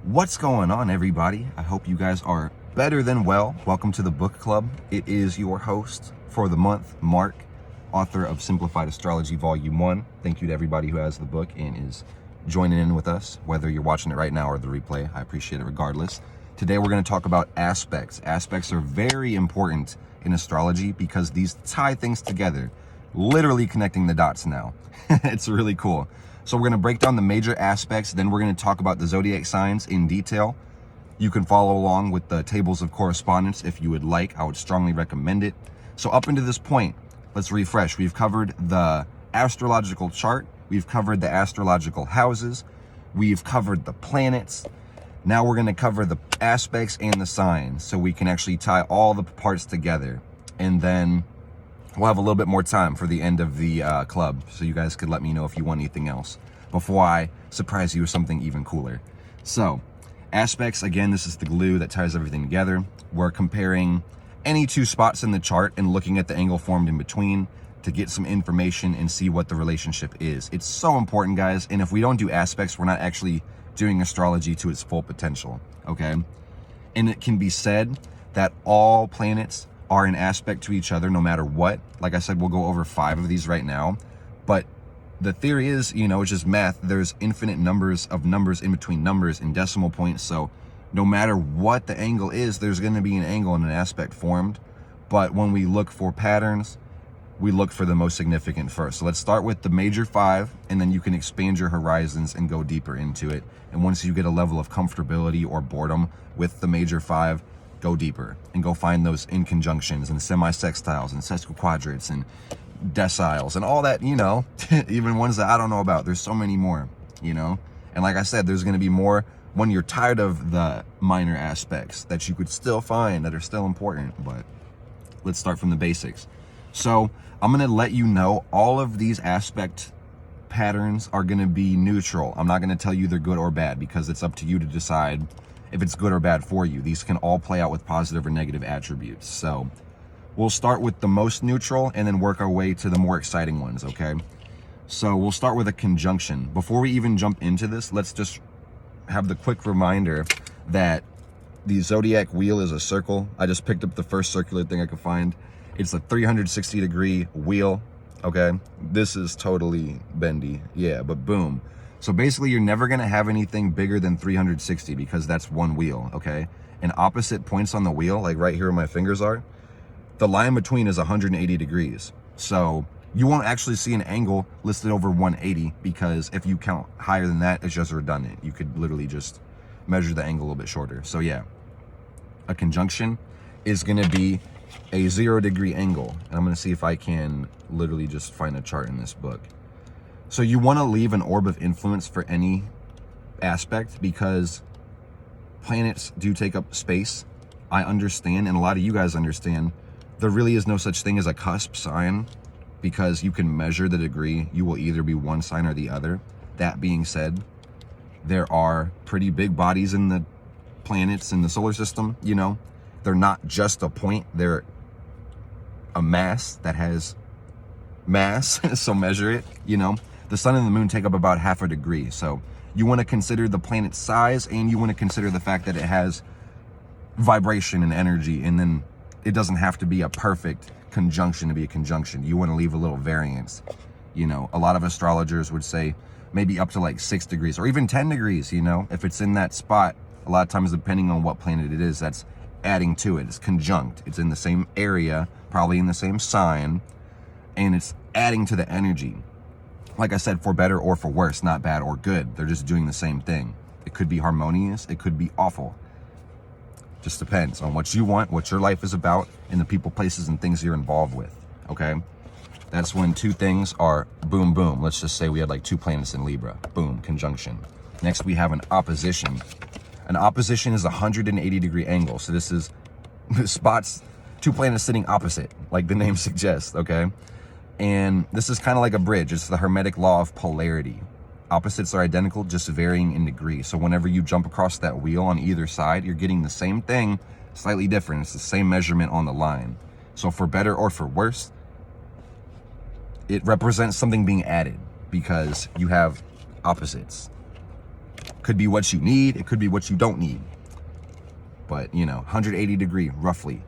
What's going on, everybody? I hope you guys are better than well. Welcome to the book club. It is your host for the month, Mark, author of Simplified Astrology Volume 1. Thank you to everybody who has the book and is joining in with us, whether you're watching it right now or the replay. I appreciate it regardless. Today we're going to talk about aspects. Aspects are very important in astrology because these tie things together, literally connecting the dots now. It's really cool. So we're going to break down the major aspects, then we're going to talk about the zodiac signs in detail. You can follow along with the tables of correspondence if you would like. I would strongly recommend it. So up until this point, let's refresh. We've covered the astrological chart. We've covered the astrological houses. We've covered the planets. Now we're going to cover the aspects and the signs so we can actually tie all the parts together. And then we'll have a little bit more time for the end of the club, so you guys could let me know if you want anything else before I surprise you with something even cooler. So, aspects, again, this is the glue that ties everything together. We're comparing any two spots in the chart and looking at the angle formed in between to get some information and see what the relationship is. It's so important, guys, and if we don't do aspects, we're not actually doing astrology to its full potential, okay? And it can be said that all planets are an aspect to each other no matter what. Like I said, we'll go over 5 of these right now, but the theory is, it's just math. There's infinite numbers of numbers in between numbers in decimal points, so no matter what the angle is, there's going to be an angle and an aspect formed. But when we look for patterns, we look for the most significant first. So let's start with the major 5, and then you can expand your horizons and go deeper into it. And once you get a level of comfortability or boredom with the major 5, go deeper and go find those in conjunctions and semi-sextiles and sesquiquadrates and deciles and all that, even ones that I don't know about. There's so many more, and like I said, there's going to be more when you're tired of the minor aspects that you could still find that are still important. But let's start from the basics. So I'm going to let you know all of these aspect patterns are going to be neutral. I'm not going to tell you they're good or bad because it's up to you to decide if it's good or bad for you. These can all play out with positive or negative attributes. So we'll start with the most neutral and then work our way to the more exciting ones, okay? So we'll start with a conjunction. Before we even jump into this, let's just have the quick reminder that the zodiac wheel is a circle. I just picked up the first circular thing I could find. It's a 360-degree wheel, okay? This is totally bendy, yeah, but boom. So basically, you're never going to have anything bigger than 360 because that's one wheel, okay? And opposite points on the wheel, like right here where my fingers are, the line between is 180 degrees. So you won't actually see an angle listed over 180 because if you count higher than that, it's just redundant. You could literally just measure the angle a little bit shorter. So yeah, a conjunction is going to be a 0-degree angle. And I'm going to see if I can literally just find a chart in this book. So you want to leave an orb of influence for any aspect because planets do take up space. I understand, and a lot of you guys understand, there really is no such thing as a cusp sign because you can measure the degree. You will either be one sign or the other. That being said, there are pretty big bodies in the planets in the solar system, They're not just a point. They're a mass that has mass, so measure it, The sun and the moon take up about half a degree. So you want to consider the planet's size and you want to consider the fact that it has vibration and energy. And then it doesn't have to be a perfect conjunction to be a conjunction. You want to leave a little variance. A lot of astrologers would say maybe up to like 6 degrees or even 10 degrees, if it's in that spot. A lot of times, depending on what planet it is, that's adding to it. It's conjunct. It's in the same area, probably in the same sign, and it's adding to the energy. Like I said, for better or for worse, not bad or good. They're just doing the same thing. It could be harmonious. It could be awful. Just depends on what you want, what your life is about, and the people, places, and things you're involved with, okay? That's when 2 things are boom, boom. Let's just say we had like 2 planets in Libra. Boom, conjunction. Next, we have an opposition. An opposition is a 180-degree angle. So this is spots, 2 planets sitting opposite, like the name suggests, okay? And this is kind of like a bridge. It's the Hermetic law of polarity. Opposites are identical, just varying in degree. So whenever you jump across that wheel on either side, you're getting the same thing, slightly different. It's the same measurement on the line. So for better or for worse, it represents something being added because you have opposites. Could be what you need, it could be what you don't need. But, 180 degree, roughly.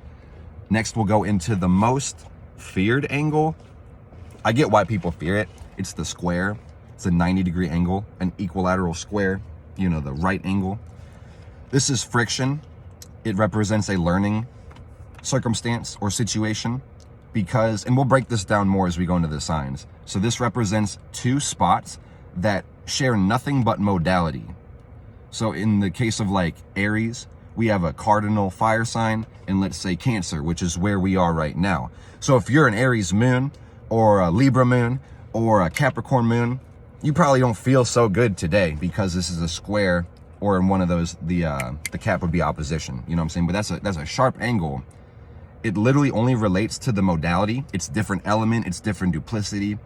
Next, we'll go into the most feared angle. I get why people fear it. It's the square. It's a 90-degree angle, an equilateral square, the right angle. This is friction. It represents a learning circumstance or situation because, and we'll break this down more as we go into the signs. So this represents two spots that share nothing but modality. So in the case of like Aries, we have a cardinal fire sign, and let's say Cancer, which is where we are right now. So if you're an Aries moon or a Libra moon or a Capricorn moon, you probably don't feel so good today because this is a square, or in one of those, the cap would be opposition. You know what I'm saying? But that's a sharp angle. It literally only relates to the modality. It's different element. It's different duplicity.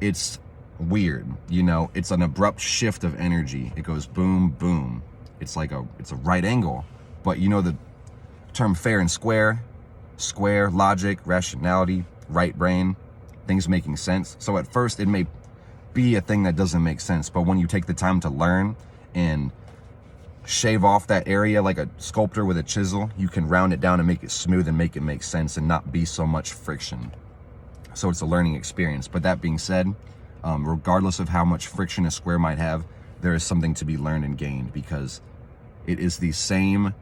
It's weird. It's an abrupt shift of energy. It goes boom, boom. It's a right angle. But the term fair and square, logic, rationality, right brain, things making sense. So at first it may be a thing that doesn't make sense, but when you take the time to learn and shave off that area like a sculptor with a chisel, you can round it down and make it smooth and make it make sense and not be so much friction. So it's a learning experience. But that being said, regardless of how much friction a square might have, there is something to be learned and gained because it is the same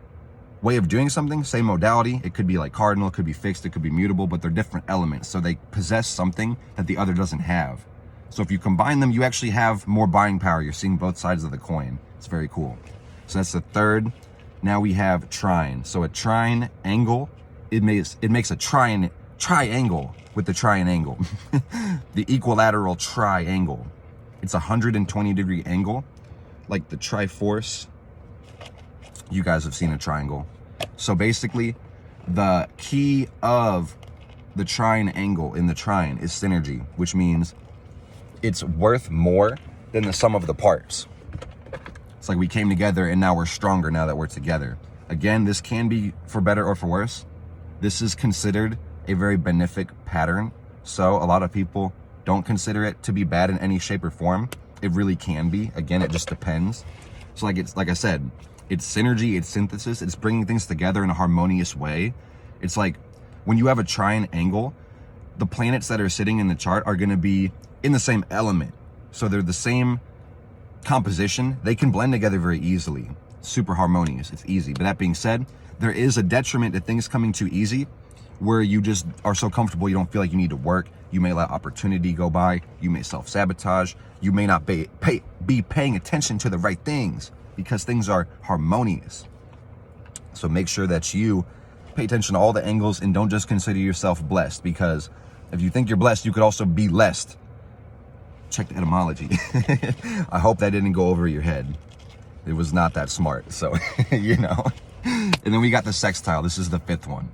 way of doing something, same modality. It could be like cardinal, it could be fixed, it could be mutable, but they're different elements. So they possess something that the other doesn't have. So if you combine them, you actually have more buying power. You're seeing both sides of the coin. It's very cool. So that's the third. Now we have trine. So a trine angle, it makes a triangle with the triangle. The equilateral triangle. It's a 120-degree angle, like the Triforce. You guys have seen a triangle. So basically, the key of the trine angle in the trine is synergy, which means it's worth more than the sum of the parts. It's like we came together and now we're stronger now that we're together. Again, this can be for better or for worse. This is considered a very benefic pattern. So a lot of people don't consider it to be bad in any shape or form. It really can be. Again, it just depends. So like I said, it's synergy, it's synthesis, it's bringing things together in a harmonious way. It's like when you have a trine angle, the planets that are sitting in the chart are going to be in the same element. So they're the same composition. They can blend together very easily. Super harmonious. It's easy. But that being said, there is a detriment to things coming too easy, where you just are so comfortable you don't feel like you need to work. You may let opportunity go by. You may self-sabotage. You may not be paying attention to the right things because things are harmonious. So make sure that you pay attention to all the angles and don't just consider yourself blessed, because if you think you're blessed, you could also be lessed. Check the etymology. I hope that didn't go over your head. It was not that smart. So, And then we got the sextile. This is the fifth one.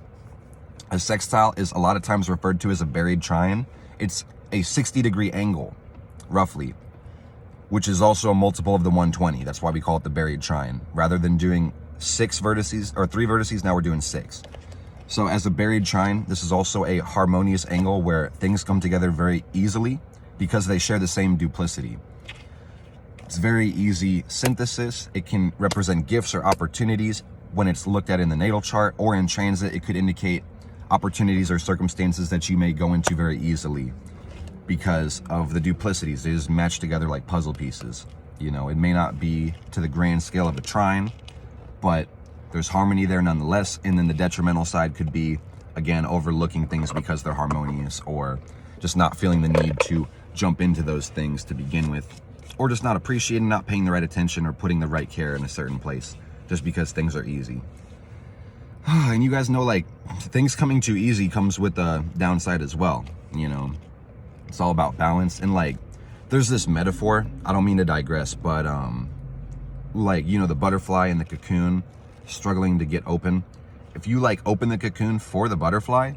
A sextile is a lot of times referred to as a buried trine. It's a 60-degree angle, roughly, which is also a multiple of the 120. That's why we call it the buried trine. Rather than doing 6 vertices or 3 vertices, now we're doing 6. So as a buried trine, this is also a harmonious angle where things come together very easily because they share the same duplicity. It's very easy synthesis. It can represent gifts or opportunities when it's looked at in the natal chart, or in transit, it could indicate opportunities or circumstances that you may go into very easily because of the duplicities. They just match together like puzzle pieces. It may not be to the grand scale of a trine, but there's harmony there nonetheless. And then the detrimental side could be, again, overlooking things because they're harmonious, or just not feeling the need to jump into those things to begin with, or just not appreciating, not paying the right attention, or putting the right care in a certain place just because things are easy. And you guys know, like, things coming too easy comes with a downside as well. It's all about balance. And like, there's this metaphor, I don't mean to digress, but like, the butterfly in the cocoon struggling to get open. If you like open the cocoon for the butterfly,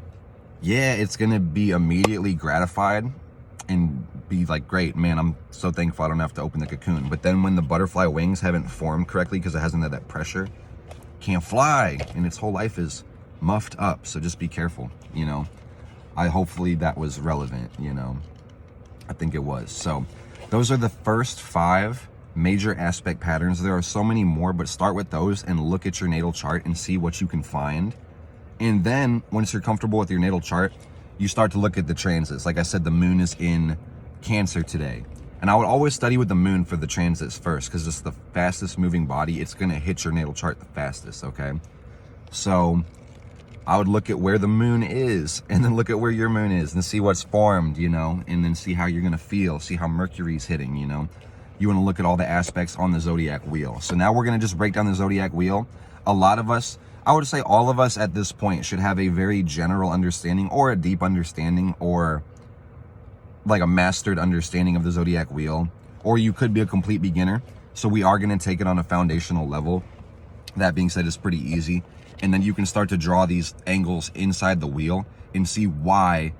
yeah, it's gonna be immediately gratified and be like, great, man, I'm so thankful I don't have to open the cocoon. But then when the butterfly wings haven't formed correctly because it hasn't had that pressure, can't fly, and its whole life is muffed up. So just be careful. Hopefully that was relevant. I think it was. So those are the first 5 major aspect patterns. There are so many more, but start with those and look at your natal chart and see what you can find. And then once you're comfortable with your natal chart, you start to look at the transits. Like I said, the moon is in Cancer today. And I would always study with the moon for the transits first, because it's the fastest moving body. It's going to hit your natal chart the fastest, okay? So I would look at where the moon is, and then look at where your moon is, and see what's formed, you know, and then see how you're going to feel, see how Mercury's hitting, you know. You want to look at all the aspects on the zodiac wheel. So now we're going to just break down the zodiac wheel. A lot of us, I would say all of us at this point should have a very general understanding, or a deep understanding, or like a mastered understanding of the zodiac wheel, or you could be a complete beginner. So we are going to take it on a foundational level. That being said, it's pretty easy. And then you can start to draw these angles inside the wheel and see why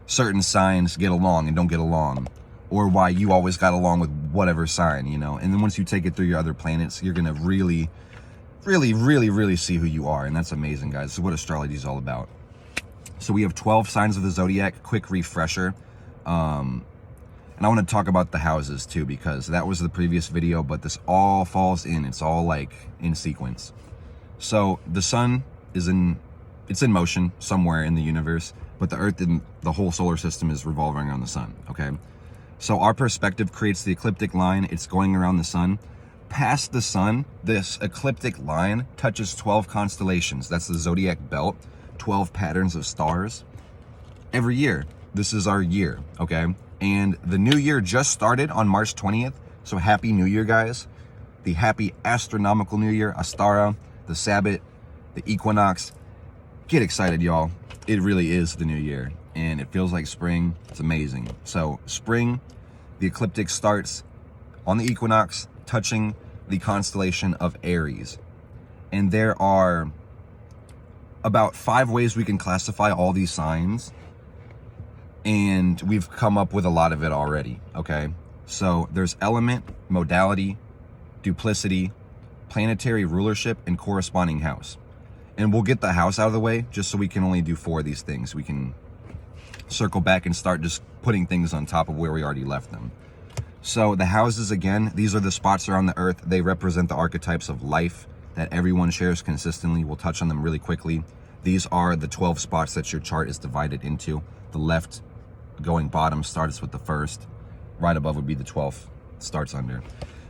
certain signs get along and don't get along, or why you always got along with whatever sign, you know. And then once you take it through your other planets, you're going to really see who you are. And that's amazing, guys. This is what astrology is all about. So we have 12 signs of the zodiac. Quick refresher. And I want to talk about the houses too, because that was the previous video, but this all falls in. It's all like in sequence. So the sun is in motion somewhere in the universe, but the earth and the whole solar system is revolving around the sun, okay? So our perspective creates the ecliptic line. It's going around the sun. Past the sun, this ecliptic line touches 12 constellations. That's the zodiac belt, 12 patterns of stars. Every year, this is our year, okay? And the new year just started on March 20th. So happy New Year, guys. The happy astronomical New Year, Astara, the Sabbath, the equinox. Get excited, y'all. It really is the new year, and it feels like spring. It's amazing. So spring, the ecliptic starts on the equinox, touching the constellation of Aries. And there are about 5 ways we can classify all these signs, and we've come up with a lot of it already, okay? So there's element, modality, duplicity, planetary rulership, and corresponding house. And we'll get the house out of the way just so we can only do 4 of these things. We can circle back and start just putting things on top of where we already left them. So the houses, again, these are the spots around the earth. They represent the archetypes of life that everyone shares consistently. We'll touch on them really quickly. These are the 12 spots that your chart is divided into. The left going bottom starts with the first. Right above would be the 12th, starts under.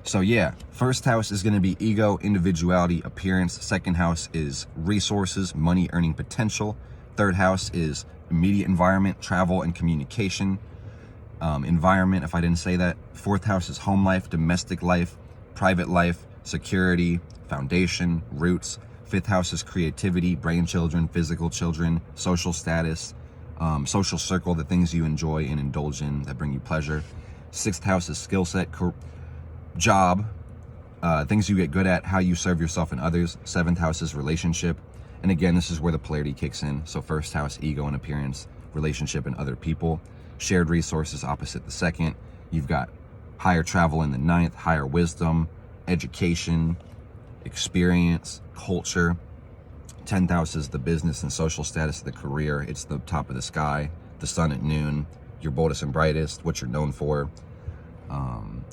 So yeah, first house is going to be ego, individuality, appearance. Second house is resources, money, earning potential. Third house is immediate environment, travel, and communication. Environment, if I didn't say that. Fourth house is home life, domestic life, private life, security, foundation, roots. Fifth house is creativity, brain children, physical children, social status, social circle, the things you enjoy and indulge in that bring you pleasure. Sixth house is skill set, job, things you get good at, how you serve yourself and others. Seventh house is relationship. And again, this is where the polarity kicks in. So first house, ego and appearance, relationship and other people. Shared resources opposite the second. You've got higher travel in the ninth, higher wisdom, education, experience, culture. 10th house is the business and social status of the career. It's the top of the sky, the sun at noon, your boldest and brightest, what you're known for,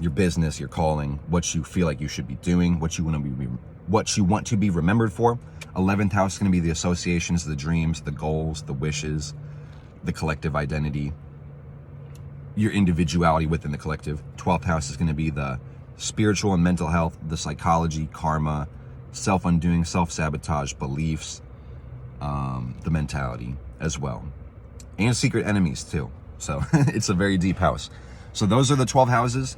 your business, your calling, what you feel like you should be doing, what you want to be remembered for. 11th house is going to be the associations, the dreams, the goals, the wishes, the collective identity, your individuality within the collective. 12th house is going to be the spiritual and mental health, the psychology, karma, self-undoing, self-sabotage, beliefs, the mentality as well, and secret enemies too. So it's a very deep house. So those are the 12 houses.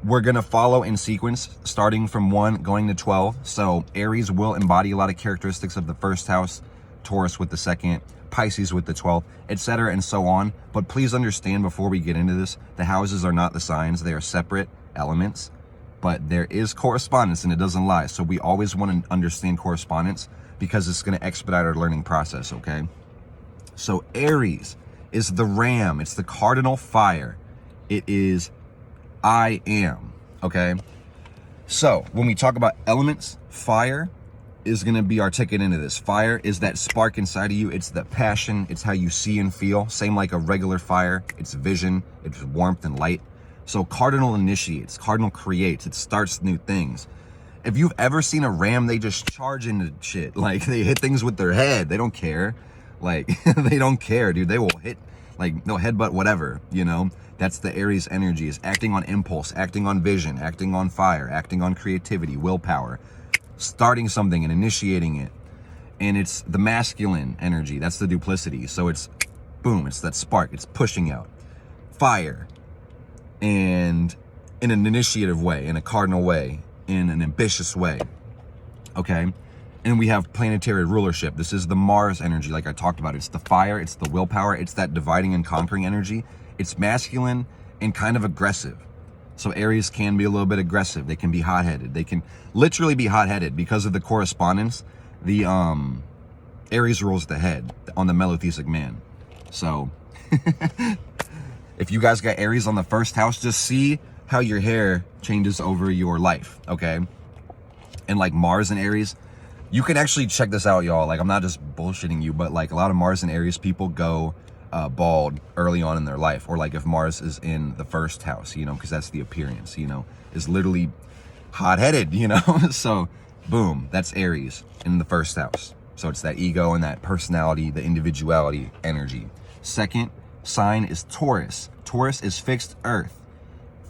We're going to follow in sequence, starting from 1 going to 12. So Aries will embody a lot of characteristics of the first house, Taurus with the second, Pisces with the 12th, etc. and so on. But please understand, before we get into this, the houses are not the signs. They are separate elements, but there is correspondence, and it doesn't lie. So we always want to understand correspondence, because it's going to expedite our learning process, okay? So Aries is the ram. It's the cardinal fire. It is I am, okay? So when we talk about elements, fire is going to be our ticket into this. Fire is that spark inside of you. It's the passion. It's how you see and feel. Same like a regular fire. It's vision. It's warmth and light. So cardinal initiates, cardinal creates, it starts new things. If you've ever seen a ram, they just charge into shit. Like, they hit things with their head. They don't care. Like, they don't care, dude. They will hit, like, they'll headbutt whatever, you know? That's the Aries energy, is acting on impulse, acting on vision, acting on fire, acting on creativity, willpower, starting something and initiating it. And it's the masculine energy. That's the duplicity. So it's, boom, it's that spark. It's pushing out fire, and in an initiative way, in a cardinal way, in an ambitious way, okay? And we have planetary rulership. This is the Mars energy, like I talked about. It's the fire, it's the willpower, it's that dividing and conquering energy. It's masculine and kind of aggressive. So Aries can be a little bit aggressive. They can be hot-headed. They can literally be hot-headed because of the correspondence. The Aries rules the head on the melotheistic man. So if you guys got Aries on the first house, just see how your hair changes over your life, okay? And like Mars and Aries, you can actually check this out, y'all. Like, I'm not just bullshitting you, but like a lot of Mars and Aries people go bald early on in their life. Or like if Mars is in the first house, you know, because that's the appearance, you know, is literally hot-headed, you know? So boom, that's Aries in the first house. So it's that ego and that personality, the individuality energy. Second sign is Taurus. Taurus is fixed earth,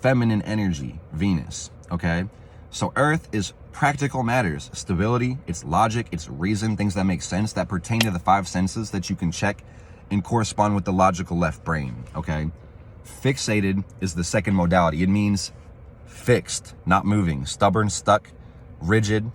feminine energy, Venus, okay? So earth is practical matters, stability, it's logic, it's reason, things that make sense, that pertain to the five senses that you can check and correspond with the logical left brain, okay? Fixated is the second modality. It means fixed, not moving, stubborn, stuck, rigid,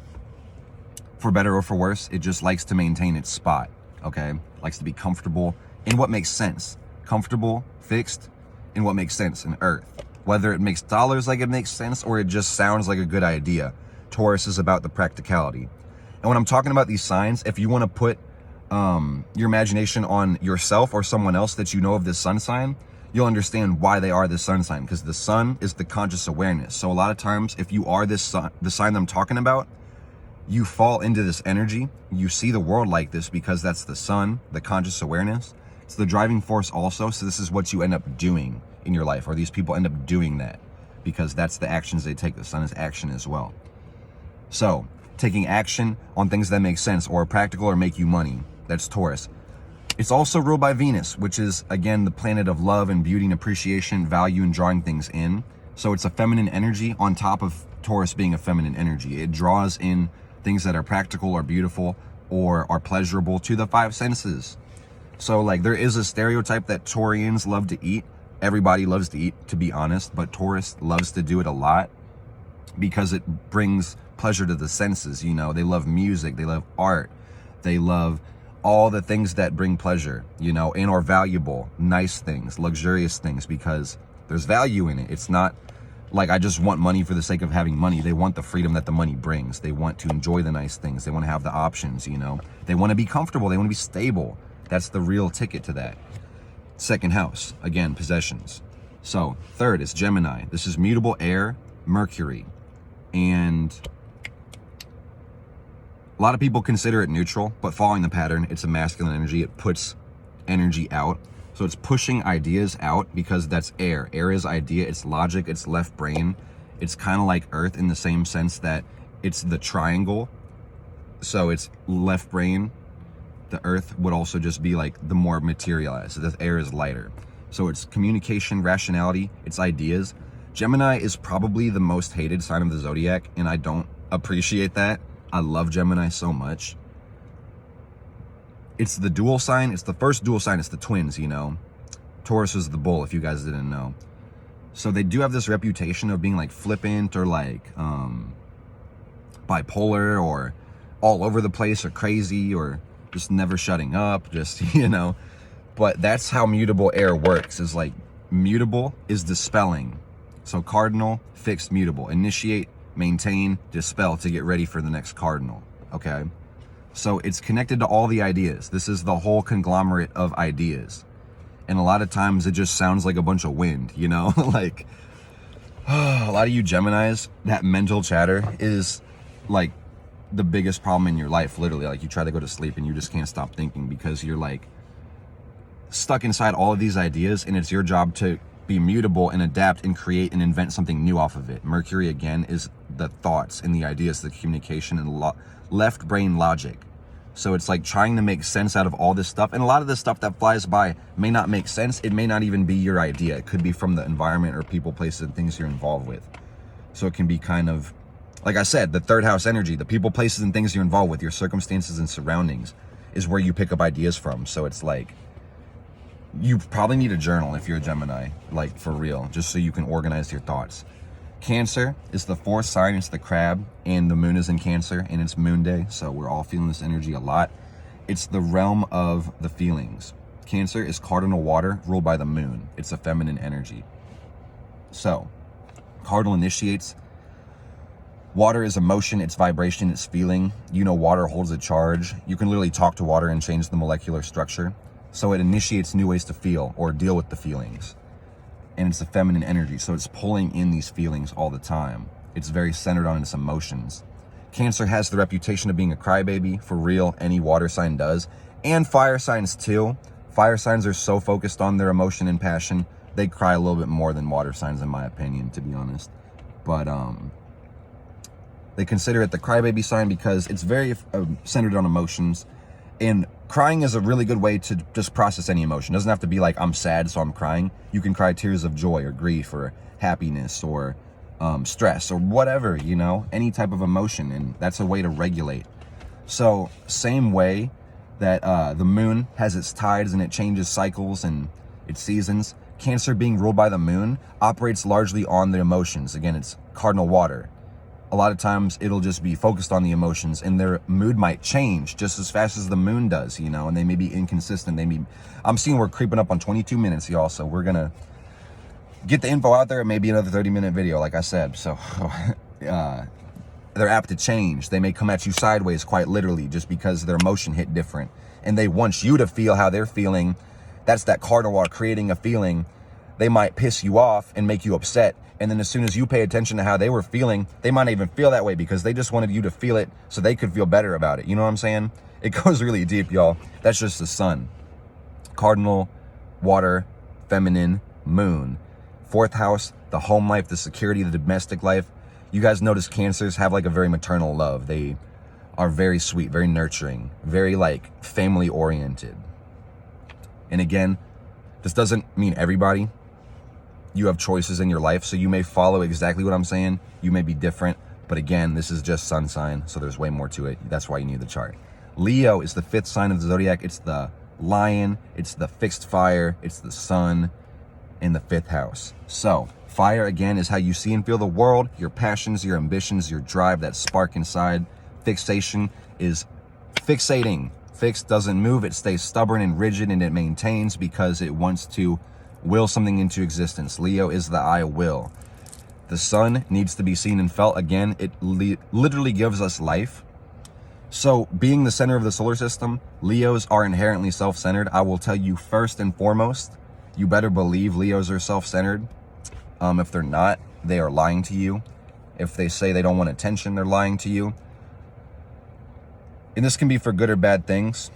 for better or for worse. It just likes to maintain its spot, okay? Likes to be comfortable in what makes sense. Comfortable, fixed, in what makes sense in earth. Whether it makes dollars like it makes sense or it just sounds like a good idea. Taurus is about the practicality. And when I'm talking about these signs, if you want to put your imagination on yourself or someone else that you know of this sun sign, you'll understand why they are this sun sign, because the sun is the conscious awareness. So a lot of times, if you are this sun, the sign I'm talking about, you fall into this energy. You see the world like this because that's the sun, the conscious awareness. It's the driving force also. So this is what you end up doing in your life, or these people end up doing that because that's the actions they take. The sun is action as well. So taking action on things that make sense or are practical or make you money, that's Taurus. It's also ruled by Venus, which is, again, the planet of love and beauty and appreciation, value, and drawing things in. So it's a feminine energy on top of Taurus being a feminine energy. It draws in things that are practical or beautiful or are pleasurable to the five senses. So like there is a stereotype that Taurians love to eat. Everybody loves to eat, to be honest, but Taurus loves to do it a lot because it brings pleasure to the senses. You know, they love music, they love art, they love all the things that bring pleasure, you know, and are valuable, nice things, luxurious things, because there's value in it. It's not like I just want money for the sake of having money. They want the freedom that the money brings. They want to enjoy the nice things. They want to have the options, you know. They want to be comfortable. They want to be stable. That's the real ticket to that. Second house, again, possessions. So third is Gemini. This is mutable air, Mercury. And a lot of people consider it neutral, but following the pattern, it's a masculine energy. It puts energy out. So it's pushing ideas out because that's air. Air is idea, it's logic, it's left brain. It's kind of like Earth in the same sense that it's the triangle. So it's left brain. The Earth would also just be like the more materialized. So the air is lighter. So it's communication, rationality, it's ideas. Gemini is probably the most hated sign of the zodiac, and I don't appreciate that. I love Gemini so much. It's the dual sign. It's the first dual sign. It's the twins, you know. Taurus is the bull, if you guys didn't know. So they do have this reputation of being like flippant or like bipolar or all over the place or crazy or just never shutting up, just, you know. But that's how mutable air works, is like mutable is dispelling. So cardinal, fixed, mutable. Initiate, maintain, dispel to get ready for the next cardinal, okay? So it's connected to all the ideas. This is the whole conglomerate of ideas. And a lot of times it just sounds like a bunch of wind, you know? Like, a lot of you Geminis, that mental chatter is like the biggest problem in your life, literally. Like you try to go to sleep and you just can't stop thinking because you're like stuck inside all of these ideas, and it's your job to be mutable and adapt and create and invent something new off of it. Mercury, again, is the thoughts and the ideas, the communication and left brain logic. So it's like trying to make sense out of all this stuff. And a lot of this stuff that flies by may not make sense. It may not even be your idea. It could be from the environment or people, places, and things you're involved with. So it can be kind of, like I said, the third house energy, the people, places, and things you're involved with, your circumstances and surroundings is where you pick up ideas from. So it's like, you probably need a journal if you're a Gemini, like for real, just so you can organize your thoughts. Cancer is the fourth sign. It's the crab, and the moon is in Cancer, and it's moon day. So we're all feeling this energy a lot. It's the realm of the feelings. Cancer is cardinal water ruled by the moon. It's a feminine energy. So cardinal initiates. Water is emotion, it's vibration, it's feeling. You know, water holds a charge. You can literally talk to water and change the molecular structure. So it initiates new ways to feel or deal with the feelings. And it's a feminine energy, so it's pulling in these feelings all the time. It's very centered on its emotions. Cancer has the reputation of being a crybaby. For real, any water sign does. And fire signs too. Fire signs are so focused on their emotion and passion, they cry a little bit more than water signs, in my opinion, to be honest. But they consider it the crybaby sign because it's very centered on emotions. And crying is a really good way to just process any emotion. It doesn't have to be like, I'm sad, so I'm crying. You can cry tears of joy or grief or happiness or stress or whatever, you know, any type of emotion. And that's a way to regulate. So same way that the moon has its tides and it changes cycles and its seasons, Cancer, being ruled by the moon, operates largely on the emotions. Again, it's cardinal water. A lot of times it'll just be focused on the emotions, and their mood might change just as fast as the moon does, you know, and they may be inconsistent. I'm seeing we're creeping up on 22 minutes, y'all. So we're going to get the info out there. It may be another 30-minute video, like I said. So they're apt to change. They may come at you sideways, quite literally, just because their emotion hit different. And they want you to feel how they're feeling. That's that cardinal water creating a feeling. They might piss you off and make you upset. And then as soon as you pay attention to how they were feeling, they might not even feel that way because they just wanted you to feel it so they could feel better about it. You know what I'm saying? It goes really deep, y'all. That's just the sun. Cardinal, water, feminine, moon. Fourth house, the home life, the security, the domestic life. You guys notice Cancers have like a very maternal love. They are very sweet, very nurturing, very like family oriented. And again, this doesn't mean everybody. You have choices in your life, so you may follow exactly what I'm saying. You may be different, but again, this is just sun sign, so there's way more to it. That's why you need the chart. Leo is the fifth sign of the zodiac. It's the lion, it's the fixed fire, it's the sun in the fifth house. So fire, again, is how you see and feel the world, your passions, your ambitions, your drive, that spark inside. Fixation is fixating. Fixed doesn't move, it stays stubborn and rigid, and it maintains because it wants to will something into existence. Leo is the I will. The sun needs to be seen and felt. Again, it literally gives us life. So being the center of the solar system, Leos are inherently self-centered. I will tell you first and foremost, you better believe Leos are self-centered. If they're not, they are lying to you. If they say they don't want attention, they're lying to you. And this can be for good or bad things.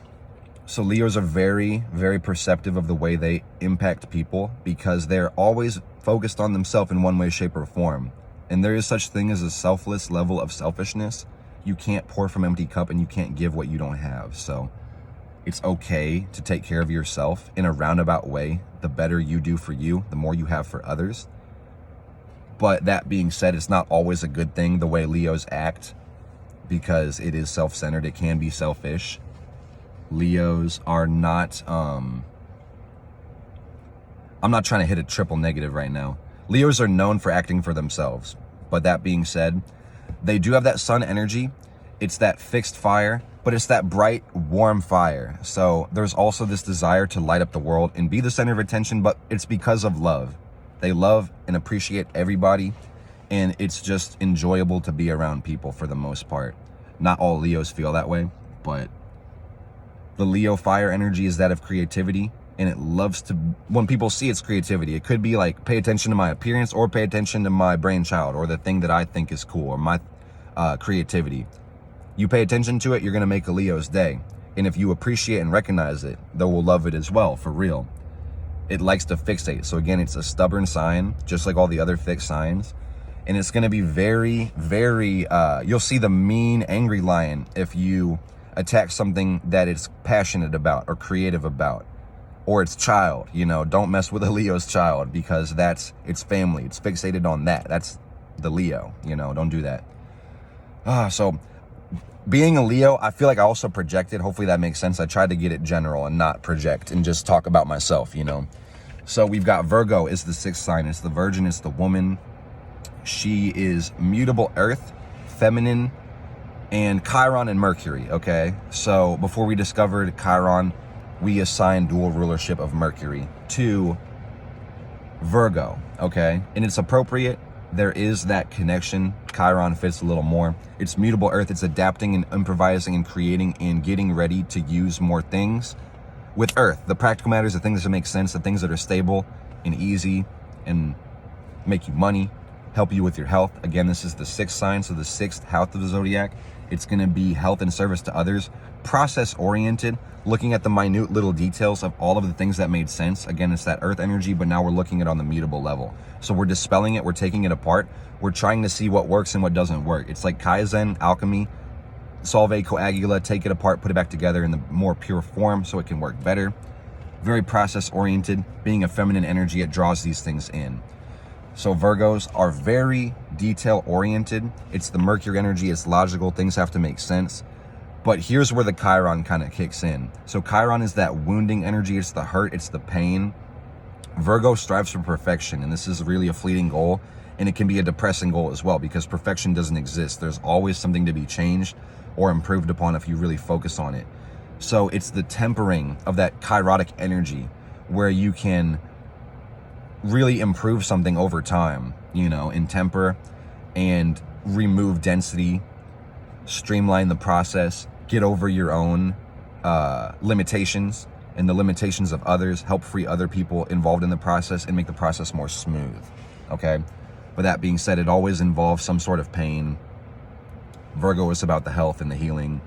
So Leos are very, very perceptive of the way they impact people because they're always focused on themselves in one way, shape, or form. And there is such thing as a selfless level of selfishness. You can't pour from an empty cup and you can't give what you don't have. So it's okay to take care of yourself in a roundabout way. The better you do for you, the more you have for others. But that being said, it's not always a good thing the way Leos act because it is self-centered. It can be selfish. Leos are not, I'm not trying to hit a triple negative right now. Leos are known for acting for themselves. But that being said, they do have that sun energy. It's that fixed fire, but it's that bright, warm fire. So there's also this desire to light up the world and be the center of attention, but it's because of love. They love and appreciate everybody, and it's just enjoyable to be around people for the most part. Not all Leos feel that way, but the Leo fire energy is that of creativity, and it loves to, when people see its creativity, it could be like, pay attention to my appearance or pay attention to my brainchild or the thing that I think is cool or my creativity. You pay attention to it, you're going to make a Leo's day. And if you appreciate and recognize it, they will love it as well, for real. It likes to fixate. So again, it's a stubborn sign, just like all the other fixed signs. And it's going to be very, very, you'll see the mean, angry lion if you attack something that it's passionate about or creative about, or its child. You know, don't mess with a Leo's child, because that's its family. It's fixated on that. That's the Leo, you know, don't do that. So being a Leo, I feel like I also projected. Hopefully that makes sense. I tried to get it general and not project and just talk about myself, you know. So we've got Virgo is the 6th sign. It's the virgin, it's the woman. She is mutable earth, feminine, and Chiron and Mercury, okay? So before we discovered Chiron, we assigned dual rulership of Mercury to Virgo, okay? And it's appropriate. There is that connection. Chiron fits a little more. It's mutable earth. It's adapting and improvising and creating and getting ready to use more things with earth. The practical matters, the things that make sense, the things that are stable and easy and make you money, help you with your health. Again, this is the 6th sign, so the 6th house of the zodiac. It's going to be health and service to others, process oriented, looking at the minute little details of all of the things that made sense. Again, it's that earth energy, but now we're looking at it on the mutable level. So we're dispelling it, we're taking it apart, we're trying to see what works and what doesn't work. It's like Kaizen, alchemy, solve coagula, take it apart, put it back together in the more pure form so it can work better. Very process oriented. Being a feminine energy, it draws these things in. So Virgos are very detail oriented. It's the Mercury energy, it's logical, things have to make sense. But here's where the Chiron kind of kicks in. So Chiron is that wounding energy, it's the hurt, it's the pain. Virgo strives for perfection, and this is really a fleeting goal, and it can be a depressing goal as well, because perfection doesn't exist. There's always something to be changed or improved upon if you really focus on it. So it's the tempering of that chirotic energy where you can really improve something over time, you know, in temper and remove density, streamline the process, get over your own limitations and the limitations of others, help free other people involved in the process and make the process more smooth, okay? But that being said, it always involves some sort of pain. Virgo is about the health and the healing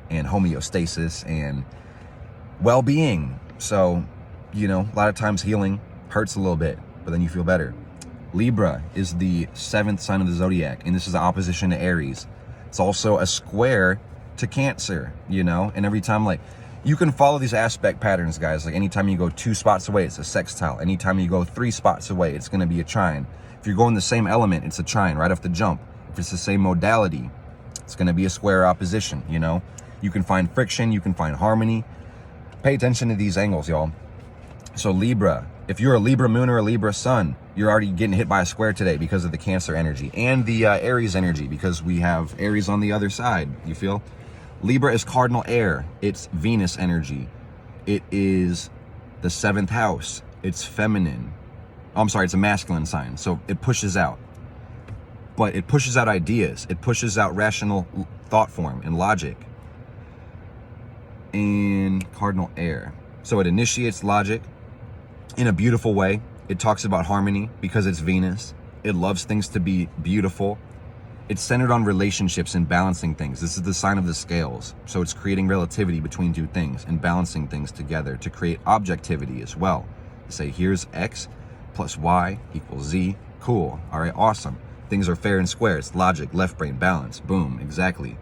and homeostasis and well-being. So, you know, a lot of times healing hurts a little bit, but then you feel better. Libra is the 7th sign of the zodiac, and this is the opposition to Aries. It's also a square to Cancer, you know, and every time, like, you can follow these aspect patterns, guys. Like anytime you go 2 spots away, it's a sextile. Anytime you go 3 spots away, it's gonna be a trine. If you're going the same element, it's a trine right off the jump. If it's the same modality, it's gonna be a square opposition, you know? You can find friction, you can find harmony. Pay attention to these angles, y'all. So Libra, if you're a Libra moon or a Libra sun, you're already getting hit by a square today because of the Cancer energy and the Aries energy, because we have Aries on the other side, you feel? Libra is cardinal air. It's Venus energy. It is the 7th house. It's feminine. Oh, I'm sorry, it's a masculine sign. So it pushes out. But it pushes out ideas. It pushes out rational thought form and logic. And cardinal air. So it initiates logic in a beautiful way. It talks about harmony because it's Venus. It loves things to be beautiful. It's centered on relationships and balancing things. This is the sign of the scales. So it's creating relativity between 2 things and balancing things together to create objectivity as well. Say, here's X plus Y equals Z. Cool. All right, awesome. Things are fair and square. It's logic, left brain, balance. Boom, exactly.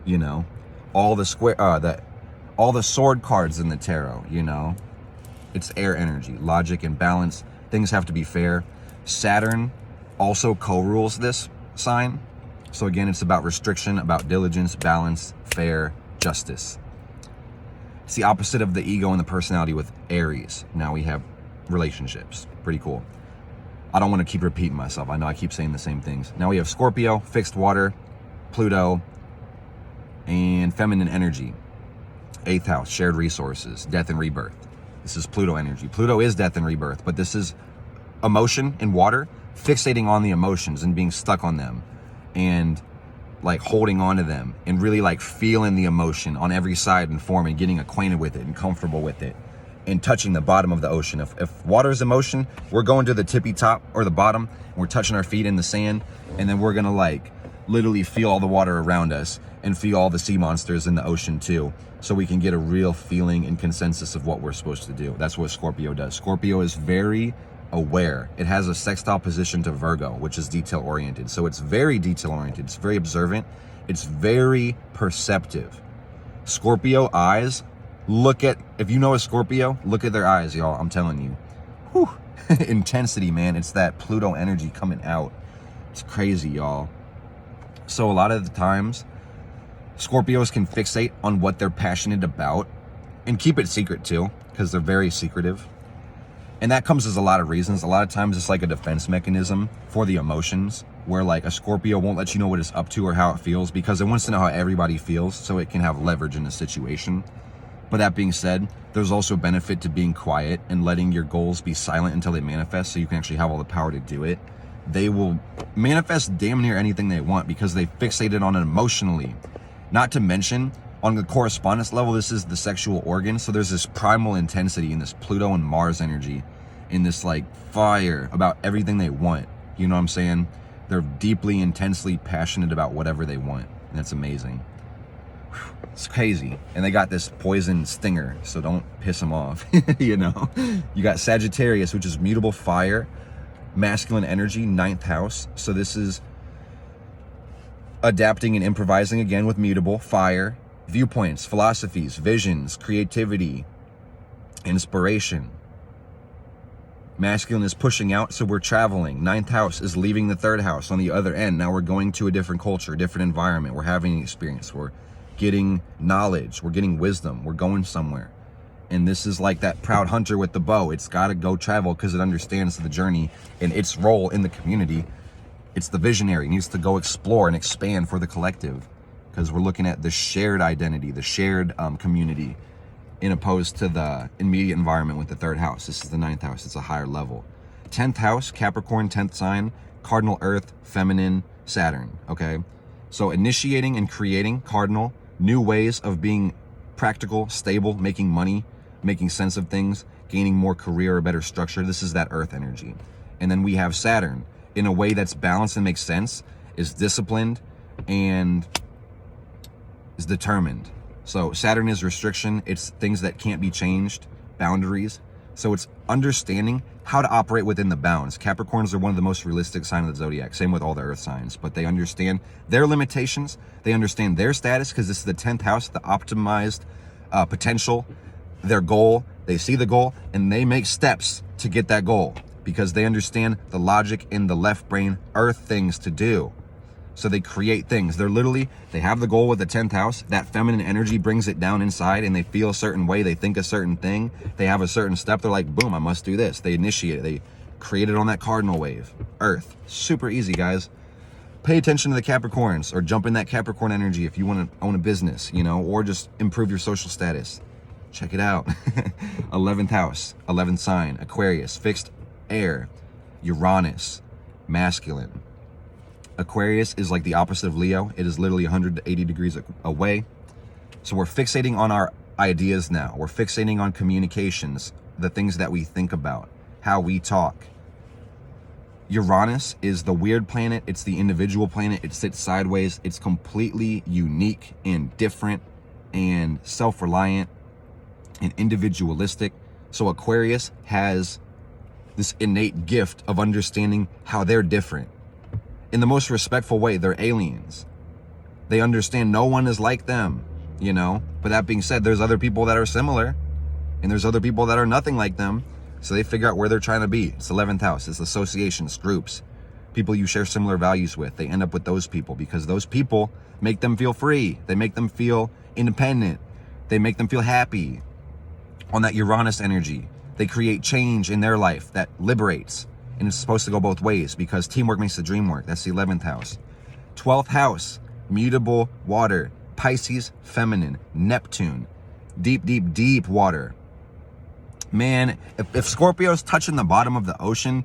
You know, all the sword cards in the tarot, you know, it's air energy, logic and balance. Things have to be fair. Saturn also co-rules this sign. So again, it's about restriction, about diligence, balance, fair, justice. It's the opposite of the ego and the personality with Aries. Now we have relationships. Pretty cool. I don't want to keep repeating myself. I know I keep saying the same things. Now we have Scorpio, fixed water, Pluto, and feminine energy. 8th house, shared resources, death and rebirth. This is Pluto energy. Pluto is death and rebirth, but this is emotion and water, fixating on the emotions and being stuck on them and like holding on to them and really like feeling the emotion on every side and form and getting acquainted with it and comfortable with it and touching the bottom of the ocean. If water is emotion, we're going to the tippy top or the bottom and we're touching our feet in the sand, and then we're gonna like literally feel all the water around us and feel all the sea monsters in the ocean too, so we can get a real feeling and consensus of what we're supposed to do. That's what Scorpio does. Scorpio is very aware. It has a sextile position to Virgo, which is detail oriented. So it's very detail oriented. It's very observant. It's very perceptive. Scorpio eyes, if you know a Scorpio, look at their eyes, y'all. I'm telling you. Whew. Intensity, man. It's that Pluto energy coming out. It's crazy, y'all. So a lot of the times, Scorpios can fixate on what they're passionate about and keep it secret too, because they're very secretive. And that comes as a lot of reasons. A lot of times it's like a defense mechanism for the emotions, where like a Scorpio won't let you know what it's up to or how it feels because it wants to know how everybody feels so it can have leverage in a situation. But that being said, there's also benefit to being quiet and letting your goals be silent until they manifest so you can actually have all the power to do it. They will manifest damn near anything they want because they fixated on it emotionally. Not to mention, on the correspondence level, this is the sexual organ. So there's this primal intensity in this Pluto and Mars energy, in this like fire about everything they want. You know what I'm saying? They're deeply, intensely passionate about whatever they want. And that's amazing. It's crazy. And they got this poison stinger, so don't piss them off. You know? You got Sagittarius, which is mutable fire, masculine energy, 9th house. So this is adapting and improvising again with mutable fire, viewpoints, philosophies, visions, creativity, inspiration. Masculine is pushing out, so we're traveling. 9th house is leaving the 3rd house on the other end. Now we're going to a different culture, different environment. We're having an experience. We're getting knowledge. We're getting wisdom. We're going somewhere. And this is like that proud hunter with the bow. It's got to go travel because it understands the journey and its role in the community. It's the visionary. It needs to go explore and expand for the collective, because we're looking at the shared identity, the shared community, in opposed to the immediate environment with the 3rd house. This is the 9th house. It's a higher level. 10th house, Capricorn, 10th sign, cardinal earth, feminine, Saturn, okay? So initiating and creating, cardinal, new ways of being practical, stable, making money, making sense of things, gaining more career or better structure. This is that earth energy. And then we have Saturn, in a way that's balanced and makes sense, is disciplined and is determined. So Saturn is restriction. It's things that can't be changed, boundaries. So it's understanding how to operate within the bounds. Capricorns are one of the most realistic signs of the zodiac. Same with all the earth signs, but they understand their limitations. They understand their status because this is the 10th house, the optimized potential, their goal. They see the goal and they make steps to get that goal, because they understand the logic in the left brain earth things to do. So they create things. They have the goal with the 10th house. That feminine energy brings it down inside and they feel a certain way. They think a certain thing. They have a certain step. They're like, boom, I must do this. They initiate it. They create it on that cardinal wave. Earth. Super easy, guys. Pay attention to the Capricorns, or jump in that Capricorn energy if you want to own a business, you know, or just improve your social status. Check it out. 11th house, 11th sign, Aquarius, fixed air, Uranus, masculine. Aquarius is like the opposite of Leo. It is literally 180 degrees away. So we're fixating on our ideas now. We're fixating on communications, the things that we think about, how we talk. Uranus is the weird planet. It's the individual planet. It sits sideways. It's completely unique and different and self-reliant and individualistic. So Aquarius has this innate gift of understanding how they're different. In the most respectful way, they're aliens. They understand no one is like them, you know? But that being said, there's other people that are similar, and there's other people that are nothing like them. So they figure out where they're trying to be. It's 11th house. It's associations, groups, people you share similar values with. They end up with those people because those people make them feel free. They make them feel independent. They make them feel happy. On that Uranus energy, they create change in their life that liberates. And it's supposed to go both ways because teamwork makes the dream work. That's the 11th house. 12th house, mutable water. Pisces, feminine. Neptune, deep, deep, deep water. Man, if Scorpio's touching the bottom of the ocean,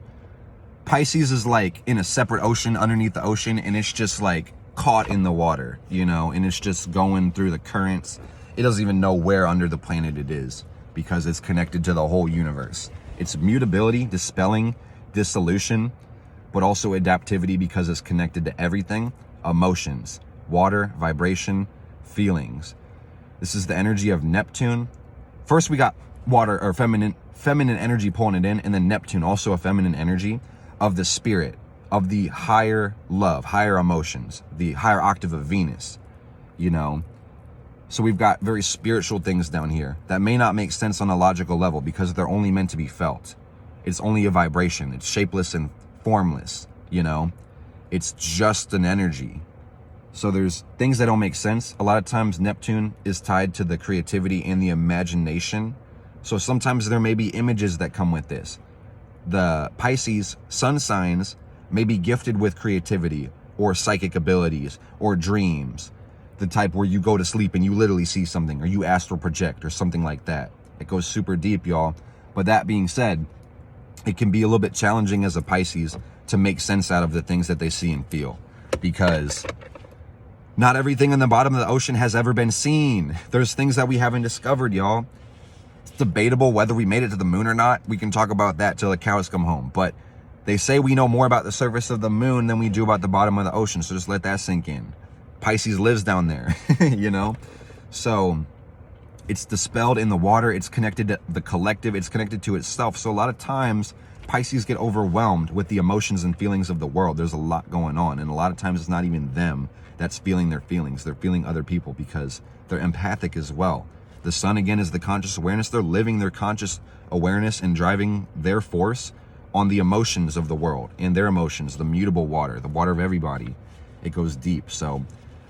Pisces is like in a separate ocean underneath the ocean, and it's just like caught in the water, you know, and it's just going through the currents. It doesn't even know where under the planet it is because it's connected to the whole universe. It's mutability, dispelling, dissolution, but also adaptivity because it's connected to everything. Emotions, water, vibration, feelings. This is the energy of Neptune. First, we got water or feminine energy pulling it in, and then Neptune, also a feminine energy of the spirit, of the higher love, higher emotions, the higher octave of Venus, you know. So we've got very spiritual things down here that may not make sense on a logical level because they're only meant to be felt. It's only a vibration. It's shapeless and formless, you know. It's just an energy. So there's things that don't make sense. A lot of times Neptune is tied to the creativity and the imagination. So sometimes there may be images that come with this. The Pisces sun signs may be gifted with creativity or psychic abilities or dreams. The type where you go to sleep and you literally see something, or you astral project or something like that. It goes super deep, y'all. But that being said, it can be a little bit challenging as a Pisces to make sense out of the things that they see and feel, because not everything in the bottom of the ocean has ever been seen. There's things that we haven't discovered, y'all. It's debatable whether we made it to the moon or not. We can talk about that till the cows come home. But they say we know more about the surface of the moon than we do about the bottom of the ocean. So just let that sink in. Pisces lives down there, you know? So it's dispelled in the water. It's connected to the collective. It's connected to itself. So a lot of times Pisces get overwhelmed with the emotions and feelings of the world. There's a lot going on. And a lot of times it's not even them that's feeling their feelings. They're feeling other people because they're empathic as well. The sun, again, is the conscious awareness. They're living their conscious awareness and driving their force on the emotions of the world and their emotions, the mutable water, the water of everybody. It goes deep. So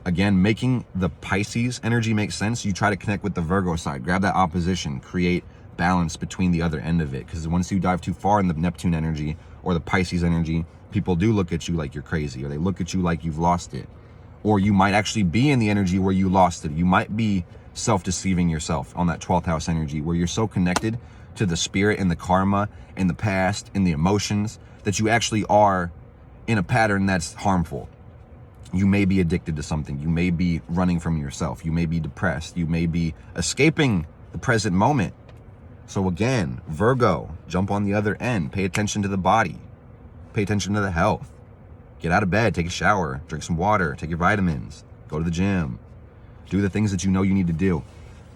again, making the Pisces energy make sense, you try to connect with the Virgo side, grab that opposition, create balance between the other end of it. Because once you dive too far in the Neptune energy or the Pisces energy, people do look at you like you're crazy, or they look at you like you've lost it. Or you might actually be in the energy where you lost it. You might be self-deceiving yourself on that 12th house energy, where you're so connected to the spirit and the karma and the past and the emotions that you actually are in a pattern that's harmful. You may be addicted to something. You may be running from yourself. You may be depressed. You may be escaping the present moment. So again, Virgo, jump on the other end. Pay attention to the body. Pay attention to the health. Get out of bed, take a shower, drink some water, take your vitamins, go to the gym. Do the things that you know you need to do.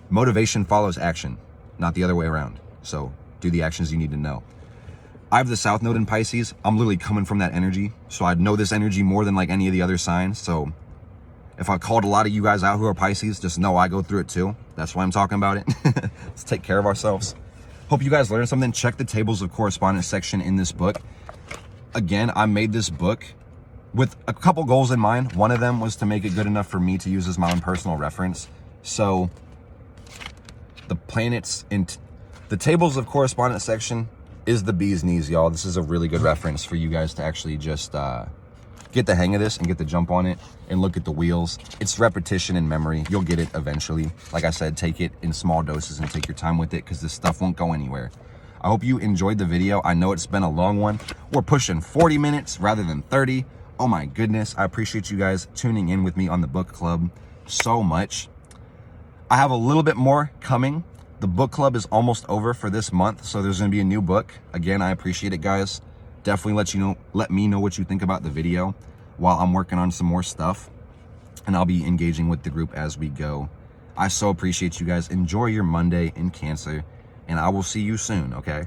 Motivation follows action, not the other way around. So do the actions you need to know. I have the South Node in Pisces. I'm literally coming from that energy. So I know this energy more than like any of the other signs. So if I called a lot of you guys out who are Pisces, just know I go through it too. That's why I'm talking about it. Let's take care of ourselves. Hope you guys learned something. Check the tables of correspondence section in this book. Again, I made this book with a couple goals in mind. One of them was to make it good enough for me to use as my own personal reference. So the planets in the tables of correspondence section is the bee's knees, y'all. This is a really good reference for you guys to actually just get the hang of this and get the jump on it and look at the wheels. It's repetition and memory. You'll get it eventually. Like I said, take it in small doses and take your time with it, because this stuff won't go anywhere. I hope you enjoyed the video. I know it's been a long one. We're pushing 40 minutes rather than 30. Oh my goodness. I appreciate you guys tuning in with me on the book club so much. I have a little bit more coming. The book club is almost over for this month, so there's going to be a new book. Again, I appreciate it, guys. Definitely let me know what you think about the video while I'm working on some more stuff, and I'll be engaging with the group as we go. I so appreciate you guys. Enjoy your Monday in Cancer, and I will see you soon, okay?